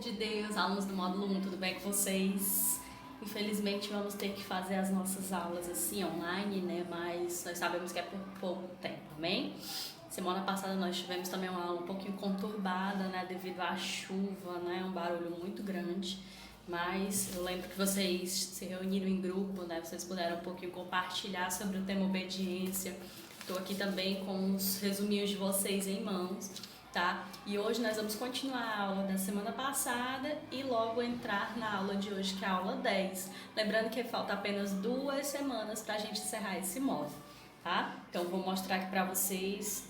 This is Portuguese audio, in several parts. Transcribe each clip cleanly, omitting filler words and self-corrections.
de Deus, alunos do módulo 1, tudo bem com vocês? Infelizmente vamos ter que fazer as nossas aulas assim online, né? Mas nós sabemos que é por pouco tempo, amém? Semana passada nós tivemos também uma aula um pouquinho conturbada, né? Devido à chuva, né? Um barulho muito grande. Mas eu lembro que vocês se reuniram em grupo, né? Vocês puderam um pouquinho compartilhar sobre o tema obediência. Estou aqui também com os resuminhos de vocês em mãos, tá? E hoje nós vamos continuar a aula da semana passada e logo entrar na aula de hoje, que é a aula 10. Lembrando que falta apenas 2 semanas para a gente encerrar esse módulo, tá? Então vou mostrar aqui para vocês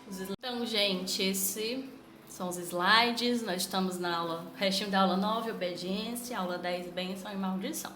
os slides. Então, gente, esses são os slides. Nós estamos na aula, restinho da aula 9, obediência, aula 10, bênção e maldição,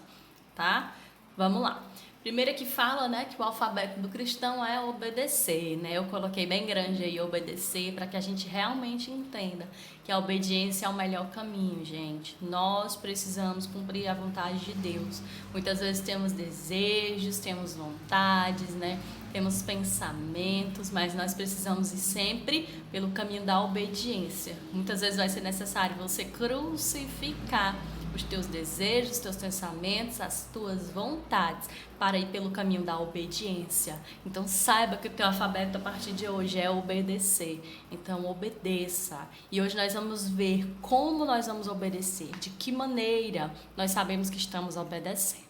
tá? Vamos lá. Primeiro que fala, né, que o alfabeto do cristão é obedecer, né? Eu coloquei bem grande aí obedecer para que a gente realmente entenda que a obediência é o melhor caminho, gente. Nós precisamos cumprir a vontade de Deus. Muitas vezes temos desejos, temos vontades, né? Temos pensamentos, mas nós precisamos ir sempre pelo caminho da obediência. Muitas vezes vai ser necessário você crucificar os teus desejos, os teus pensamentos, as tuas vontades, para ir pelo caminho da obediência. Então saiba que o teu alfabeto a partir de hoje é obedecer. Então obedeça. E hoje nós vamos ver como nós vamos obedecer, de que maneira nós sabemos que estamos obedecendo.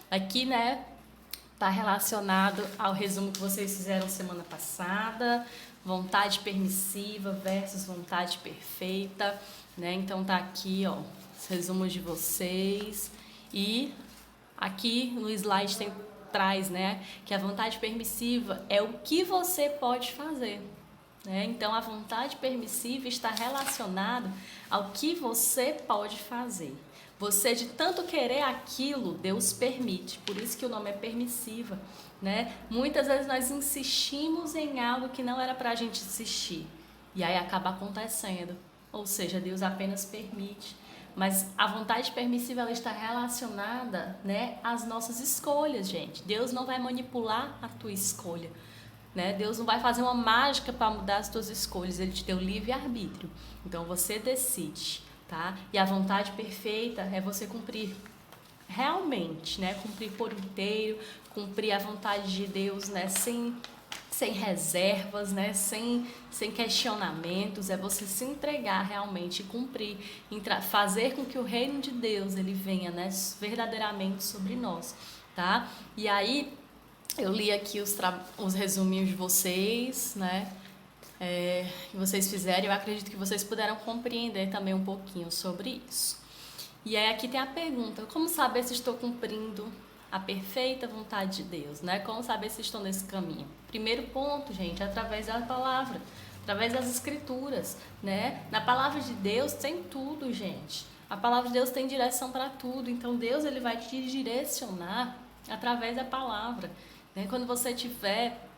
Aqui, né, está relacionado ao resumo que vocês fizeram semana passada, vontade permissiva versus vontade perfeita, né? Então tá aqui, ó, os resumos de vocês. E aqui no slide traz, né, que a vontade permissiva é o que você pode fazer, né? Então a vontade permissiva está relacionada ao que você pode fazer. Você, de tanto querer aquilo, Deus permite. Por isso que o nome é permissiva, né? Muitas vezes nós insistimos em algo que não era para a gente insistir. E aí acaba acontecendo. Ou seja, Deus apenas permite. Mas a vontade permissiva, ela está relacionada, né, às nossas escolhas, gente. Deus não vai manipular a tua escolha, né? Deus não vai fazer uma mágica para mudar as tuas escolhas. Ele te deu livre-arbítrio. Então você decide. Tá? E a vontade perfeita é você cumprir realmente, né? Cumprir por inteiro, cumprir a vontade de Deus, né? Sem reservas, né? Sem questionamentos. É você se entregar realmente e cumprir, fazer com que o reino de Deus ele venha, né, verdadeiramente sobre nós, tá? E aí eu li aqui os resuminhos de vocês, né? Que vocês fizeram, eu acredito que vocês puderam compreender também um pouquinho sobre isso. E aí aqui tem a pergunta: como saber se estou cumprindo a perfeita vontade de Deus, né? Como saber se estou nesse caminho? Primeiro ponto, gente, através da palavra, através das escrituras, né? Na palavra de Deus tem tudo, gente. A palavra de Deus tem direção para tudo, então Deus ele vai te direcionar através da palavra, né? Quando você estiver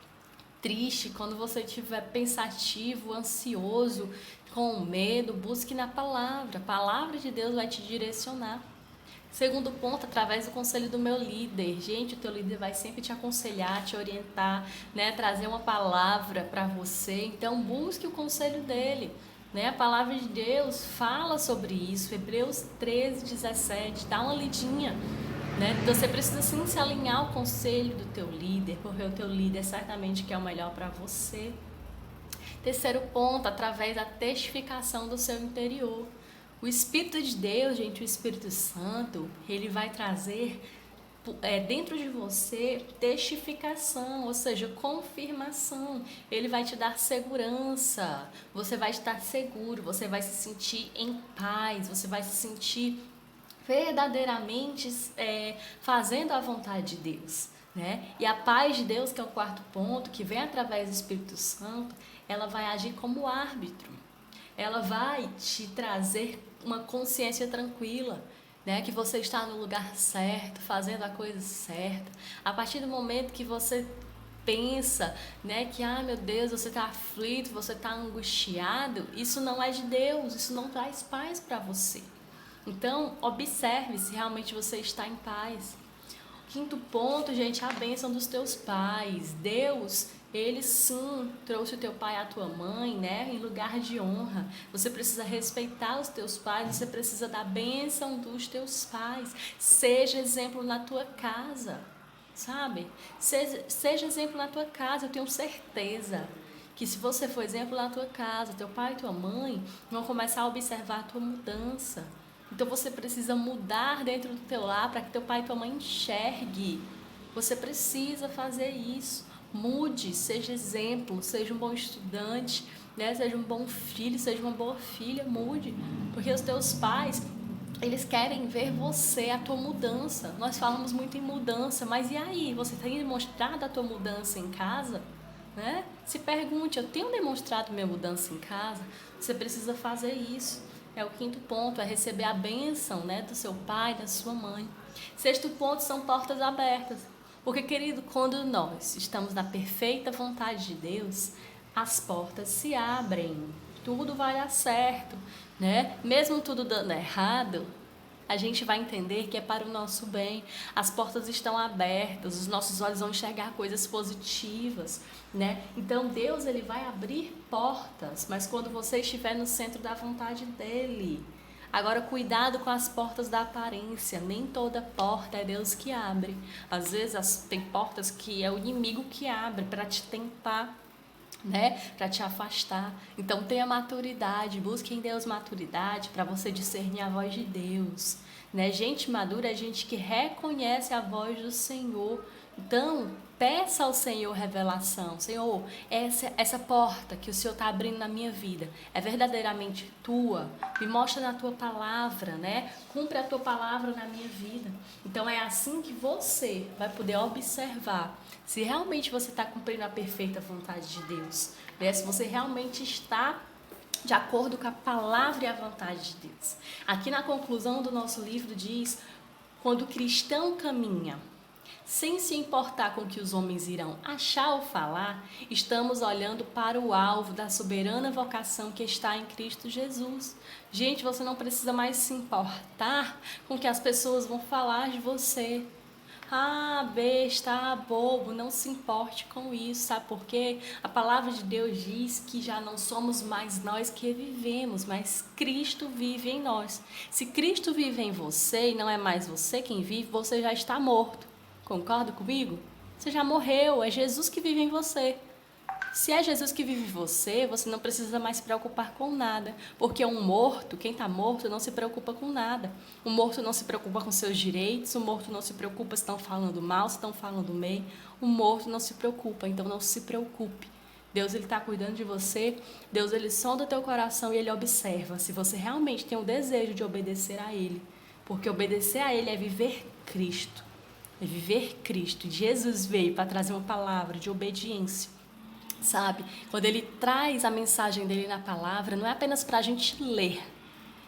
triste, quando você estiver pensativo, ansioso, com medo, busque na palavra. A palavra de Deus vai te direcionar. Segundo ponto, através do conselho do meu líder. Gente, o teu líder vai sempre te aconselhar, te orientar, né? Trazer uma palavra para você. Então, busque o conselho dele, né? A palavra de Deus fala sobre isso. Hebreus 13:17. Dá uma lidinha, né? Você precisa sim se alinhar ao conselho do teu líder, porque o teu líder certamente quer o melhor para você. Terceiro ponto, através da testificação do seu interior. O Espírito de Deus, gente, o Espírito Santo, ele vai trazer dentro de você testificação, ou seja, confirmação. Ele vai te dar segurança, você vai estar seguro, você vai se sentir em paz, você vai se sentir verdadeiramente fazendo a vontade de Deus, né? E a paz de Deus, que é o quarto ponto, que vem através do Espírito Santo, ela vai agir como árbitro. Ela vai te trazer uma consciência tranquila, né? Que você está no lugar certo, fazendo a coisa certa. A partir do momento que você pensa, né, que meu Deus, você está aflito, você está angustiado, isso não é de Deus, isso não traz paz para você. Então, observe se realmente você está em paz. Quinto ponto, gente, a bênção dos teus pais. Deus, Ele sim trouxe o teu pai e a tua mãe, né, em lugar de honra. Você precisa respeitar os teus pais, você precisa da bênção dos teus pais. Seja exemplo na tua casa, sabe? Seja exemplo na tua casa, eu tenho certeza que se você for exemplo na tua casa, teu pai e tua mãe vão começar a observar a tua mudança. Então você precisa mudar dentro do teu lar para que teu pai e tua mãe enxergue. Você precisa fazer isso. Mude, seja exemplo, seja um bom estudante, né? Seja um bom filho, seja uma boa filha, mude. Porque os teus pais, eles querem ver você, a tua mudança. Nós falamos muito em mudança, mas e aí? Você tem demonstrado a tua mudança em casa? Né? Se pergunte, eu tenho demonstrado minha mudança em casa? Você precisa fazer isso. É o quinto ponto, é receber a bênção, né, do seu pai, da sua mãe. Sexto ponto são portas abertas. Porque, querido, quando nós estamos na perfeita vontade de Deus, as portas se abrem. Tudo vai dar certo, né? Mesmo tudo dando errado, a gente vai entender que é para o nosso bem. As portas estão abertas, os nossos olhos vão enxergar coisas positivas, né? Então Deus, ele vai abrir portas, mas quando você estiver no centro da vontade dele. Agora, cuidado com as portas da aparência. Nem toda porta é Deus que abre. Às vezes tem portas que é o inimigo que abre para te tentar, né, para te afastar. Então tenha maturidade, busque em Deus maturidade para você discernir a voz de Deus, né? Gente madura é gente que reconhece a voz do Senhor. Então peça ao Senhor revelação. Senhor, essa porta que o Senhor está abrindo na minha vida é verdadeiramente tua? Me mostra na tua palavra, né? Cumpre a tua palavra na minha vida. Então é assim que você vai poder observar se realmente você está cumprindo a perfeita vontade de Deus, né? Se você realmente está de acordo com a palavra e a vontade de Deus. Aqui na conclusão do nosso livro diz: quando o cristão caminha sem se importar com o que os homens irão achar ou falar, estamos olhando para o alvo da soberana vocação que está em Cristo Jesus. Gente, você não precisa mais se importar com o que as pessoas vão falar de você. Ah, besta, bobo, não se importe com isso, sabe por quê? A palavra de Deus diz que já não somos mais nós que vivemos, mas Cristo vive em nós. Se Cristo vive em você e não é mais você quem vive, você já está morto. Concorda comigo? Você já morreu, é Jesus que vive em você. Se é Jesus que vive em você, você não precisa mais se preocupar com nada. Porque um morto, quem está morto, não se preocupa com nada. O morto não se preocupa com seus direitos, o morto não se preocupa se estão falando mal, se estão falando bem. O morto não se preocupa, então não se preocupe. Deus, ele está cuidando de você. Deus, ele sonda o teu coração e ele observa se você realmente tem o desejo de obedecer a ele. Porque obedecer a ele é viver Cristo. É viver Cristo. Jesus veio para trazer uma palavra de obediência, sabe? Quando ele traz a mensagem dele na palavra, não é apenas para a gente ler,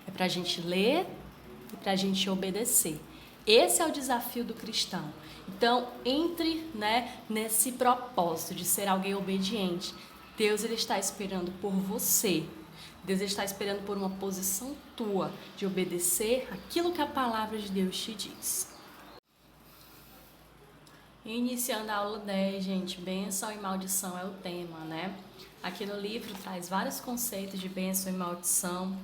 é para a gente ler e para a gente obedecer. Esse é o desafio do cristão. Então, entre, né, nesse propósito de ser alguém obediente. Deus, ele está esperando por você. Deus está esperando por uma posição tua de obedecer aquilo que a palavra de Deus te diz. Iniciando a aula 10, gente, bênção e maldição é o tema, né? Aqui no livro traz vários conceitos de bênção e maldição,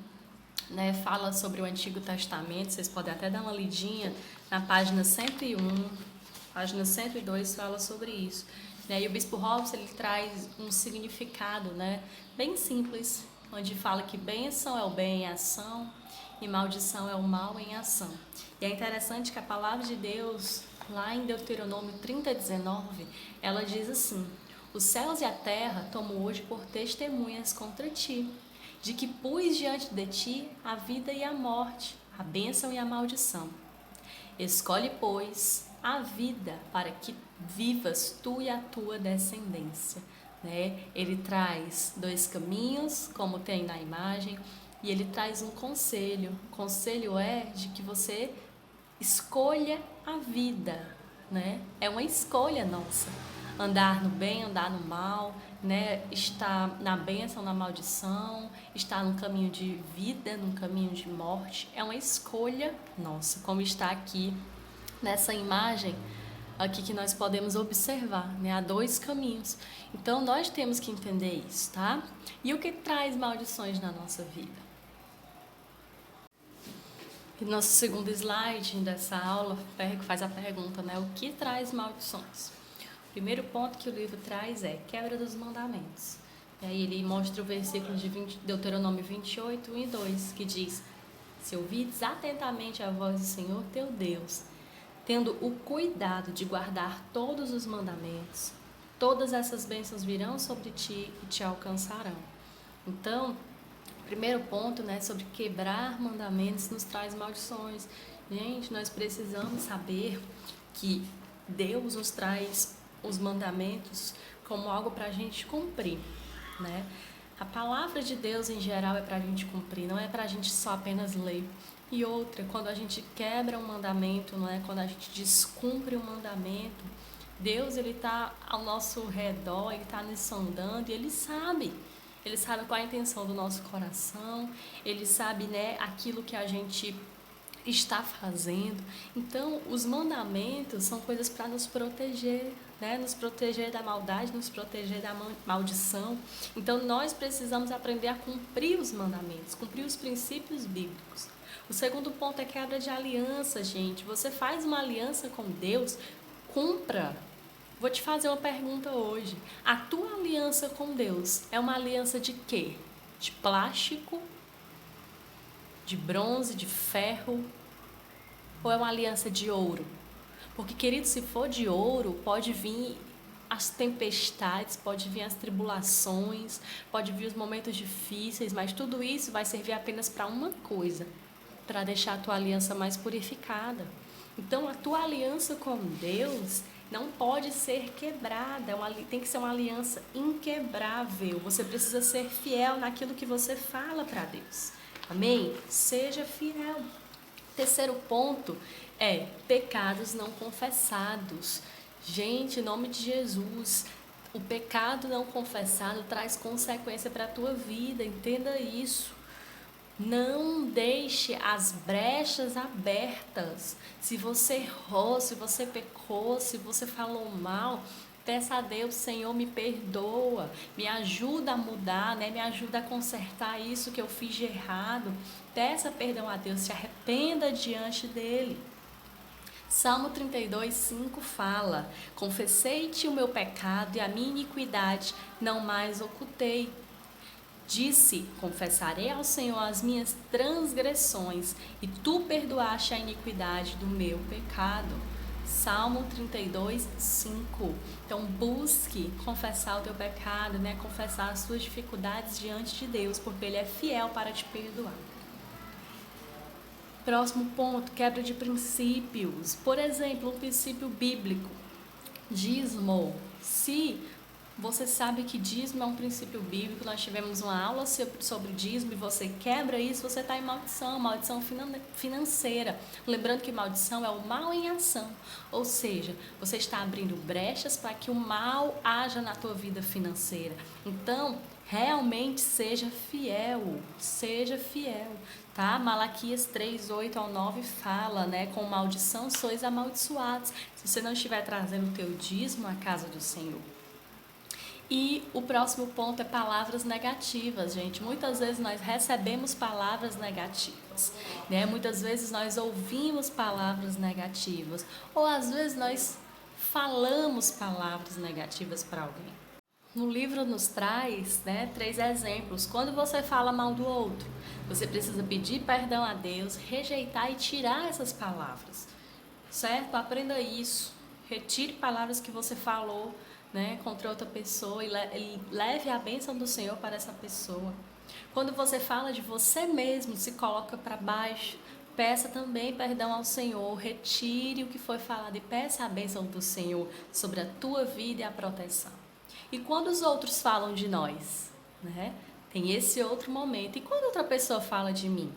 né? Fala sobre o Antigo Testamento, vocês podem até dar uma lidinha na página 101, página 102 fala sobre isso, né? E o Bispo Robson, ele traz um significado, né, bem simples, onde fala que bênção é o bem em ação e maldição é o mal em ação. E é interessante que a palavra de Deus, lá em Deuteronômio 30:19, ela diz assim: os céus e a terra tomo hoje por testemunhas contra ti, de que pus diante de ti a vida e a morte, a bênção e a maldição. Escolhe, pois, a vida para que vivas tu e a tua descendência. Né? Ele traz dois caminhos, como tem na imagem, e ele traz um conselho. O conselho é de que você escolha a vida, né? É uma escolha nossa. Andar no bem, andar no mal, né? Estar na bênção, na maldição, estar num caminho de vida, num caminho de morte. É uma escolha nossa, como está aqui nessa imagem. aqui que nós podemos observar, né? Há dois caminhos. Então, nós temos que entender isso, tá? E o que traz maldições na nossa vida? E nosso segundo slide dessa aula faz a pergunta, né? O que traz maldições? O primeiro ponto que o livro traz é quebra dos mandamentos. E aí ele mostra o versículo de Deuteronômio 28, 1 e 2, que diz: se ouvides atentamente a voz do Senhor teu Deus, tendo o cuidado de guardar todos os mandamentos, todas essas bênçãos virão sobre ti e te alcançarão. Então, o primeiro ponto, né, sobre quebrar mandamentos nos traz maldições. Gente, nós precisamos saber que Deus nos traz os mandamentos como algo para a gente cumprir, né? A palavra de Deus em geral é para a gente cumprir, não é para a gente só apenas ler. E outra, quando a gente quebra um mandamento, não é? Quando a gente descumpre um mandamento, Deus, ele está ao nosso redor, ele está nos sondando e ele sabe qual é a intenção do nosso coração, ele sabe, né, aquilo que a gente está fazendo. Então, os mandamentos são coisas para nos proteger, né? Nos proteger da maldade, nos proteger da maldição. Então, nós precisamos aprender a cumprir os mandamentos, cumprir os princípios bíblicos. O segundo ponto é quebra de aliança, gente. Você faz uma aliança com Deus, cumpra. Vou te fazer uma pergunta hoje. A tua aliança com Deus é uma aliança de quê? De plástico? De bronze, de ferro, ou é uma aliança de ouro? Porque, querido, se for de ouro, pode vir as tempestades, pode vir as tribulações, pode vir os momentos difíceis, mas tudo isso vai servir apenas para uma coisa, para deixar a tua aliança mais purificada. Então, a tua aliança com Deus não pode ser quebrada, tem que ser uma aliança inquebrável. Você precisa ser fiel naquilo que você fala para Deus. Amém? Seja fiel. Terceiro ponto é pecados não confessados. Gente, em nome de Jesus, o pecado não confessado traz consequência para a tua vida, entenda isso. Não deixe as brechas abertas. Se você errou, se você pecou, se você falou mal, peça a Deus: Senhor, me perdoa, me ajuda a mudar, né? Me ajuda a consertar isso que eu fiz de errado. Peça perdão a Deus, se arrependa diante dele. Salmo 32, 5 fala: confessei-te o meu pecado e a minha iniquidade não mais ocultei. Disse: confessarei ao Senhor as minhas transgressões e tu perdoaste a iniquidade do meu pecado. Salmo 32, 5. Então busque confessar o teu pecado, né? Confessar as suas dificuldades diante de Deus, porque Ele é fiel para te perdoar. Próximo ponto, quebra de princípios. Por exemplo, um princípio bíblico: dízimo. Se você sabe que dízimo é um princípio bíblico, nós tivemos uma aula sobre dízimo e você quebra isso, você está em maldição financeira. Lembrando que maldição é o mal em ação, ou seja, você está abrindo brechas para que o mal haja na tua vida financeira. Então, realmente seja fiel, tá? Malaquias 3, 8 ao 9 fala, né? Com maldição sois amaldiçoados, se você não estiver trazendo o teu dízimo à casa do Senhor. E o próximo ponto é palavras negativas, gente. Muitas vezes nós recebemos palavras negativas, né? Muitas vezes nós ouvimos palavras negativas, ou às vezes nós falamos palavras negativas para alguém. No livro nos traz, né, 3 exemplos. Quando você fala mal do outro, você precisa pedir perdão a Deus, rejeitar e tirar essas palavras, certo? Aprenda isso. Retire palavras que você falou, né, contra outra pessoa e leve a bênção do Senhor para essa pessoa. Quando você fala de você mesmo, se coloca para baixo, peça também perdão ao Senhor, retire o que foi falado e peça a bênção do Senhor sobre a tua vida e a proteção. E quando os outros falam de nós, né, tem esse outro momento. E quando outra pessoa fala de mim?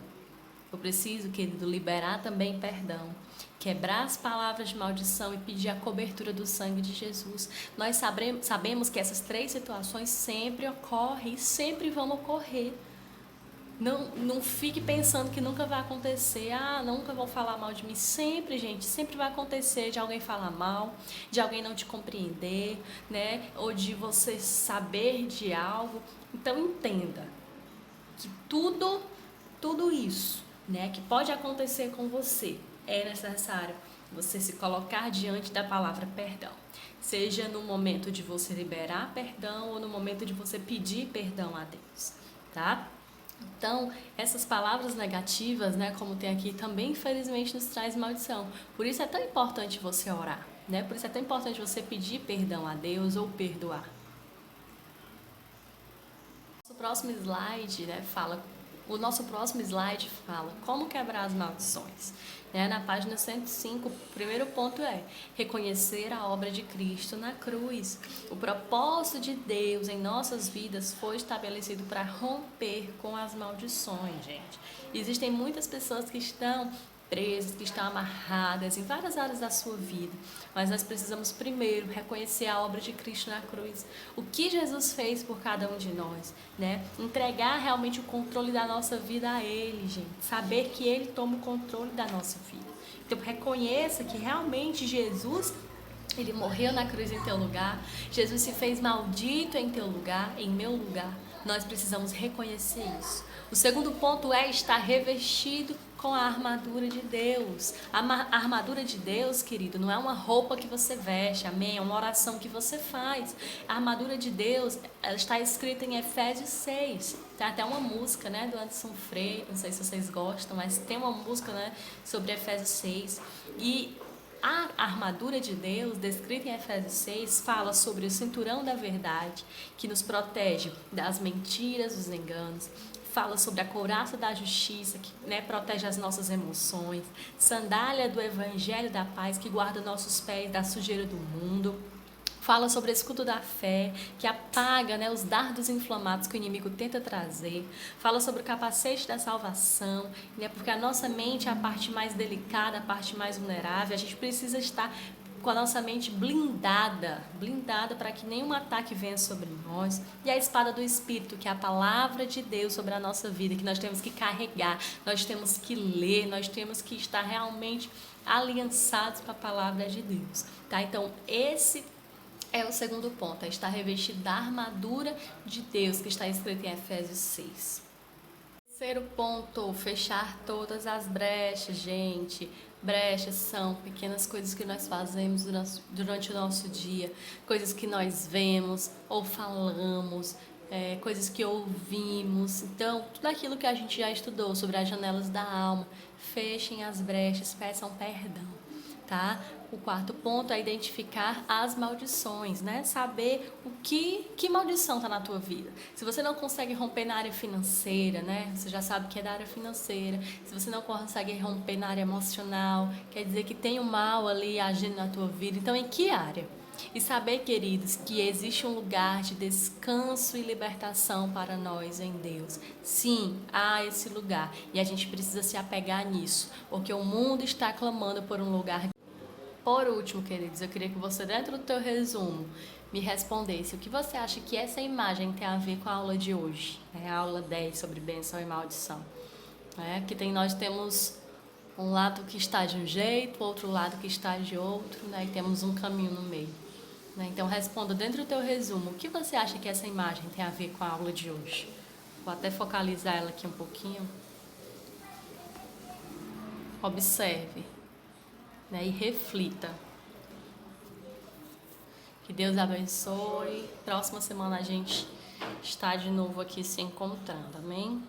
Eu preciso, querido, liberar também perdão, quebrar as palavras de maldição e pedir a cobertura do sangue de Jesus. Nós sabemos que essas 3 situações sempre ocorrem e sempre vão ocorrer. Não fique pensando que nunca vai acontecer. Ah, nunca vão falar mal de mim. Sempre, gente, sempre vai acontecer de alguém falar mal, de alguém não te compreender, né? Ou de você saber de algo. Então entenda que tudo isso, né, que pode acontecer com você, é necessário você se colocar diante da palavra perdão. Seja no momento de você liberar perdão ou no momento de você pedir perdão a Deus, tá? Então, essas palavras negativas, né, como tem aqui, também infelizmente nos traz maldição. Por isso é tão importante você orar, né? Por isso é tão importante você pedir perdão a Deus ou perdoar. O próximo slide, né, o nosso próximo slide fala como quebrar as maldições. Na página 105, o primeiro ponto é reconhecer a obra de Cristo na cruz. O propósito de Deus em nossas vidas foi estabelecido para romper com as maldições, gente. Existem muitas pessoas que estão presas, que estão amarradas em várias áreas da sua vida, mas nós precisamos primeiro reconhecer a obra de Cristo na cruz, o que Jesus fez por cada um de nós, né? Entregar realmente o controle da nossa vida a Ele, gente, saber que Ele toma o controle da nossa vida. Então reconheça que realmente Jesus, Ele morreu na cruz em teu lugar, Jesus se fez maldito em teu lugar, em meu lugar. Nós precisamos reconhecer isso. O segundo ponto é estar revestido com a armadura de Deus. A armadura de Deus, querido, não é uma roupa que você veste, amém? É uma oração que você faz. A armadura de Deus, ela está escrita em Efésios 6. Tem até uma música, né, do Anderson Freire, não sei se vocês gostam, mas tem uma música, né, sobre Efésios 6. E a armadura de Deus, descrita em Efésios 6, fala sobre o cinturão da verdade, que nos protege das mentiras, dos enganos. Fala sobre a couraça da justiça, que, né, protege as nossas emoções. Sandália do evangelho da paz, que guarda nossos pés da sujeira do mundo. Fala sobre o escudo da fé, que apaga, né, os dardos inflamados que o inimigo tenta trazer. Fala sobre o capacete da salvação, né, porque a nossa mente é a parte mais delicada, a parte mais vulnerável. A gente precisa estar com a nossa mente blindada para que nenhum ataque venha sobre nós. E a espada do Espírito, que é a palavra de Deus sobre a nossa vida, que nós temos que carregar, nós temos que ler, nós temos que estar realmente aliançados com a palavra de Deus, tá? Então, esse é o segundo ponto, é estar revestido da armadura de Deus, que está escrito em Efésios 6. Terceiro ponto, fechar todas as brechas, gente. Brechas são pequenas coisas que nós fazemos durante o nosso dia, coisas que nós vemos ou falamos, coisas que ouvimos. Então, tudo aquilo que a gente já estudou sobre as janelas da alma, fechem as brechas, peçam perdão. Tá? O quarto ponto é identificar as maldições, né? Saber que maldição está na tua vida. Se você não consegue romper na área financeira, né? Você já sabe que é da área financeira. Se você não consegue romper na área emocional, quer dizer que tem o mal ali agindo na tua vida. Então, em que área? E saber, queridos, que existe um lugar de descanso e libertação para nós em Deus. Sim, há esse lugar. E a gente precisa se apegar nisso, porque o mundo está clamando por um lugar. Por último, queridos, eu queria que você, dentro do teu resumo, me respondesse o que você acha que essa imagem tem a ver com a aula de hoje, a aula 10 sobre bênção e maldição. Que nós temos um lado que está de um jeito, outro lado que está de outro, né? E temos um caminho no meio. Então, responda dentro do teu resumo, o que você acha que essa imagem tem a ver com a aula de hoje? Vou até focalizar ela aqui um pouquinho. Observe. E reflita. Que Deus abençoe. Próxima semana a gente está de novo aqui se encontrando. Amém?